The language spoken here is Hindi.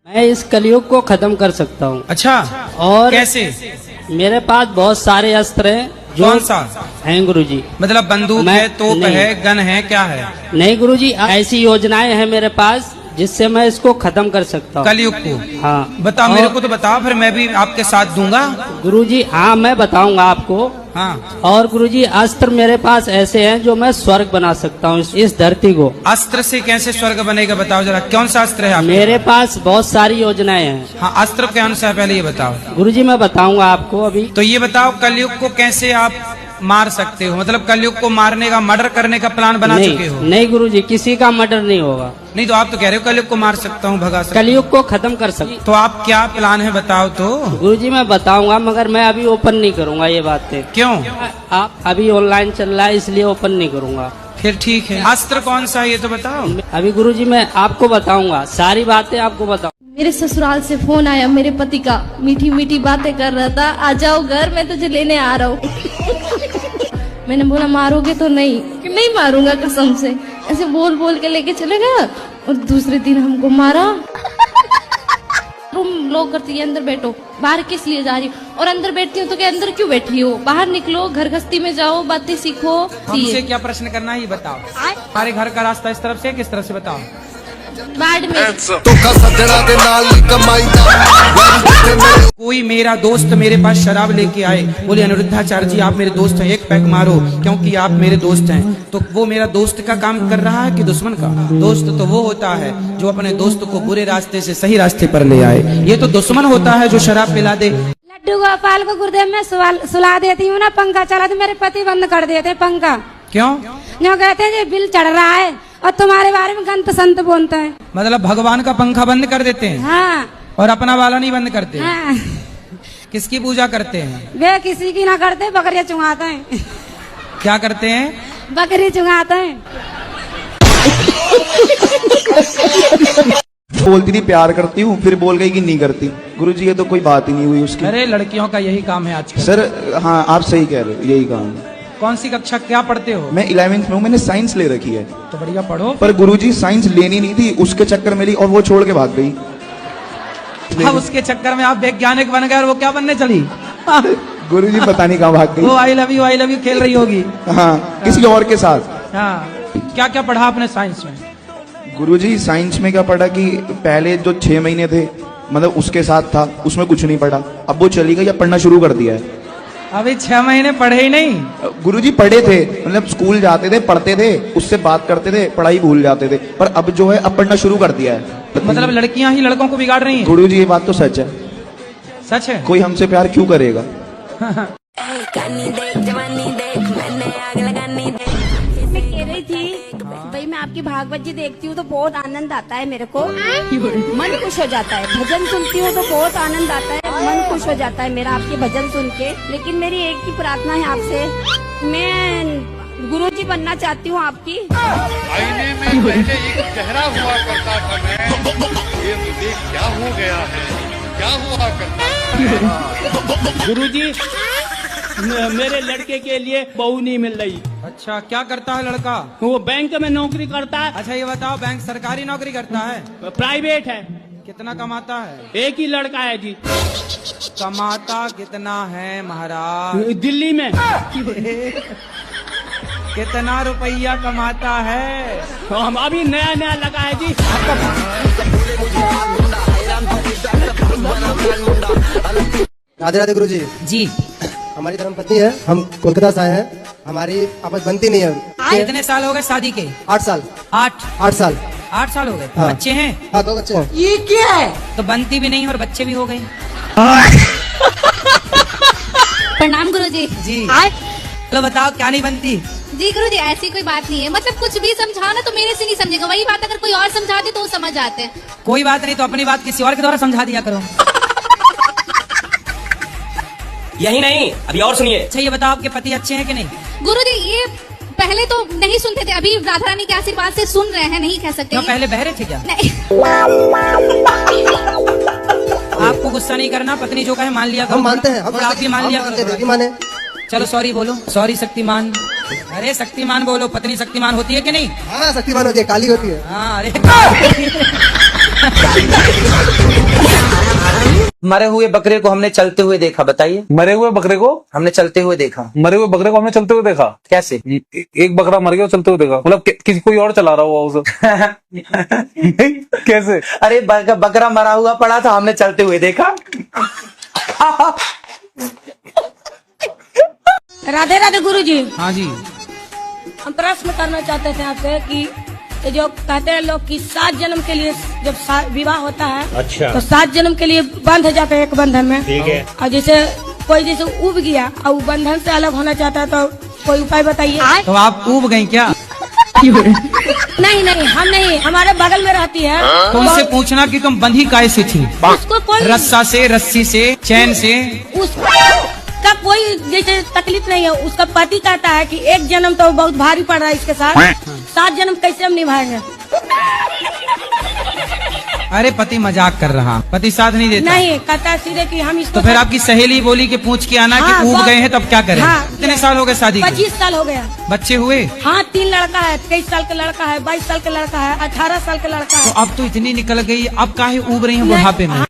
मैं इस कलयुग को खत्म कर सकता हूँ। अच्छा, और कैसे? मेरे पास बहुत सारे अस्त्र हैं। कौन सा? हैं गुरुजी। मतलब बंदूक है, तोप है, गन है, क्या है? नहीं गुरुजी, ऐसी योजनाएं हैं मेरे पास जिससे मैं इसको खत्म कर सकता हूँ, कलयुग को। हाँ बताओ मेरे को, तो बताओ, फिर मैं भी आपके साथ दूंगा। गुरुजी हाँ, मैं बताऊंगा आपको। हाँ, और गुरुजी अस्त्र मेरे पास ऐसे हैं जो मैं स्वर्ग बना सकता हूँ इस धरती को। अस्त्र से कैसे स्वर्ग बनेगा, बताओ जरा, कौन सा अस्त्र है आपके? मेरे पास बहुत सारी योजनाएं हैं। हाँ, अस्त्र कौन सा है पहले ये बताओ। गुरुजी मैं बताऊंगा आपको अभी। तो ये बताओ, कलयुग को कैसे आप मार सकते हो? मतलब कलयुग को मारने का, मर्डर करने का प्लान बना चुके हो? नहीं गुरुजी, किसी का मर्डर नहीं होगा। नहीं तो आप तो कह रहे हो कलयुग को मार सकता हूँ, भगा सकता हूँ। कलयुग को खत्म कर सकता। तो आप क्या प्लान है बताओ तो। गुरुजी मैं बताऊंगा, मगर मैं अभी ओपन नहीं करूंगा ये बातें। क्यों? आप अभी ऑनलाइन चल रहा है इसलिए ओपन नहीं करूंगा। फिर ठीक है, अस्त्र कौन सा है ये तो बताओ। अभी गुरुजी मैं आपको बताऊंगा, सारी बातें आपको बताऊंगा। मेरे ससुराल से फोन आया मेरे पति का, मीठी मीठी बातें कर रहा था, आ जाओ घर, मैं तुझे लेने आ रहा हूँ। मैंने बोला मारोगे तो नहीं? कि नहीं मारूंगा कसम से। ऐसे बोल बोल के लेके चले गया और दूसरे दिन हमको मारा। रूम लॉक करती है, अंदर बैठो। बाहर किस लिए जा रही हो? और अंदर बैठती हूँ तो क्या अंदर क्यों बैठी हो? बाहर निकलो, घर गस्ती में जाओ, बातें सीखो। हमसे क्या प्रश्न करना है ये बताओ। हमारे घर का रास्ता इस तरफ से किस तरफ से बताओ। बाढ़ में कोई मेरा दोस्त मेरे पास शराब लेके आए, बोले अनिरुद्धाचार्य जी आप मेरे दोस्त हैं, एक पैक मारो क्योंकि आप मेरे दोस्त हैं। तो वो मेरा दोस्त का काम कर रहा है कि दुश्मन का? दोस्त तो वो होता है जो अपने दोस्त को बुरे रास्ते से सही रास्ते पर ले आए। ये तो दुश्मन होता है जो शराब पिला दे। लड्डू गोपाल को गुरुदेव में सुला देती हूँ ना, पंखा चला तो मेरे पति बंद कर देते पंखा। क्यों? जो कहते हैं बिल चढ़ रहा है और तुम्हारे बारे में गंत संत बोलते हैं। मतलब भगवान का पंखा बंद कर देते हैं? हाँ। और अपना वाला नहीं बंद करते? हाँ। किसकी पूजा करते हैं? वे किसी की ना करते, बकरियां चुंगाते हैं। क्या करते हैं? बकरी चुंगाते हैं। बोलती थी प्यार करती हूँ, फिर बोल गई कि नहीं करती। गुरुजी ये तो कोई बात ही नहीं हुई उसकी। अरे लड़कियों का यही काम है आजकल। सर हाँ, आप सही कह रहे हो, यही काम है। कौन सी कक्षा क्या पढ़ते हो? मैं 11वीं में हूँ, मैंने साइंस ले रखी है। तो बढ़िया पढ़ो। पर गुरुजी साइंस लेनी नहीं थी, उसके चक्कर में ली और वो छोड़ के भाग गई। अब उसके चक्कर में आप वैज्ञानिक बन गए और वो क्या बनने चली? गुरुजी पता नहीं कहाँ भाग वो गई। आई लव यू खेल रही होगी। हाँ, किसी और के साथ। हाँ, क्या क्या पढ़ा आपने साइंस में? गुरुजी साइंस में क्या पढ़ा कि पहले जो 6 महीने थे मतलब उसके साथ था, उसमें कुछ नहीं पढ़ा। अब वो चली गई, अब पढ़ना शुरू कर दिया है। अभी 6 महीने पढ़े ही नहीं? गुरुजी पढ़े थे, मतलब स्कूल जाते थे, पढ़ते थे, उससे बात करते थे, पढ़ाई भूल जाते थे। पर अब जो है अब पढ़ना शुरू कर दिया है। मतलब लड़कियां ही लड़कों को बिगाड़ रही हैं? गुरुजी ये बात तो सच है। सच है? कोई हमसे प्यार क्यों करेगा? मैं कह रही थी भाई, मैं आपकी भागवत जी देखती हूँ तो बहुत आनंद आता है मेरे को, मन खुश हो जाता है। भजन सुनती हूँ तो बहुत आनंद आता है, मन खुश हो जाता है मेरा आपके भजन सुन के। लेकिन मेरी एक ही प्रार्थना है आपसे, मैं गुरुजी बनना चाहती हूँ आपकी। आईने में पहले एक चेहरा हुआ करता था मैं, ये मुझे क्या हो गया है, क्या हुआ करता था? गुरुजी मेरे लड़के के लिए बहू नहीं मिल रही। अच्छा, क्या करता है लड़का? वो बैंक में नौकरी करता है। अच्छा ये बताओ, बैंक सरकारी नौकरी करता है? प्राइवेट है। कितना कमाता है? एक ही लड़का है जी। कमाता कितना है महाराज? दिल्ली में। कितना रुपया कमाता है? तो हम अभी नया नया लगा है जी। राधे राधे गुरुजी। जी, हमारी धर्मपत्नी है, हम कोलकाता से आए हैं, हमारी आपस बनती नहीं है। कितने साल हो गए शादी के? 8 साल। 8 साल। 8 साल हो गए। हाँ। बच्चे हैं? हाँ, 2 बच्चे हैं। ये क्या है? तो बनती भी नहीं और बच्चे भी हो गए। प्रणाम गुरुजी। जी। तो बताओ क्या नहीं बनती? जी गुरुजी ऐसी कोई बात नहीं है, मतलब कुछ भी समझाओ ना तो मेरे से नहीं समझेगा, वही बात अगर कोई और समझा दे तो वो समझ आते हैं। कोई बात नहीं, तो अपनी बात किसी और के द्वारा समझा दिया करो। यही नहीं, अभी और सुनिए। अच्छा ये बताओ, आपके पति अच्छे हैं कि नहीं? गुरुजी ये पहले तो नहीं सुनते थे, अभी राधा रानी के आशीर्वाद से सुन रहे हैं, नहीं कह सकते। क्यों, पहले बहरे थे क्या? नहीं। आपको गुस्सा नहीं करना, पत्नी जो कहे मान लिया करो। हम मानते हैं, और आप भी मान लिया करो। माने। चलो सॉरी बोलो। सॉरी शक्तिमान। अरे शक्तिमान बोलो, पत्नी शक्तिमान होती है कि नहीं? हाँ, शक्तिमान होती है, काली होती है। हाँ, अरे मरे हुए बकरे को हमने चलते हुए देखा, बताइए। मरे हुए बकरे को हमने चलते हुए देखा। मरे हुए बकरे को हमने चलते हुए देखा। कैसे? एक बकरा मर गया, चलते हुए देखा, मतलब किसी कोई और चला रहा हुआ उसे। कैसे? अरे बकरा मरा हुआ पड़ा था, हमने चलते हुए देखा। राधे राधे गुरुजी। हाँ जी। हम प्रश्न करना चाहते थे आपसे कि ये जो कहते हैं लोग कि 7 जन्म के लिए जब विवाह होता है, अच्छा, तो 7 जन्म के लिए बंध जाते हैं एक बंधन में, ठीक है। और जैसे कोई जैसे उब गया और बंधन से अलग होना चाहता है, तो कोई उपाय बताइए। तो आप उब गई क्या? नहीं नहीं, हम नहीं, हमारे बगल में रहती है। तो उनसे पूछना कि तुम बंधी कैसे थी? उसको कोई रस्सा से, रस्सी से, चैन से? उसका कोई जैसे तकलीफ नहीं है। उसका पति कहता है कि एक जन्म तो बहुत भारी पड़ रहा है इसके साथ, 7 जन्म कैसे हम निभाएंगे? अरे पति मजाक कर रहा, पति साथ नहीं देता। नहीं, कहता है सीधे कि हम इसको। तो फिर आपकी सहेली बोली कि पूछ के आना कि उब गए हैं, तब क्या करें? कितने साल हो गए शादी को? 25 साल हो गया। बच्चे हुए? हाँ, 3 लड़का है, 23 साल का लड़का है, 22 साल का लड़का है, 18 साल का लड़का है। तो अब तो इतनी निकल गई, अब काहे उब रही है बुढ़ापे में?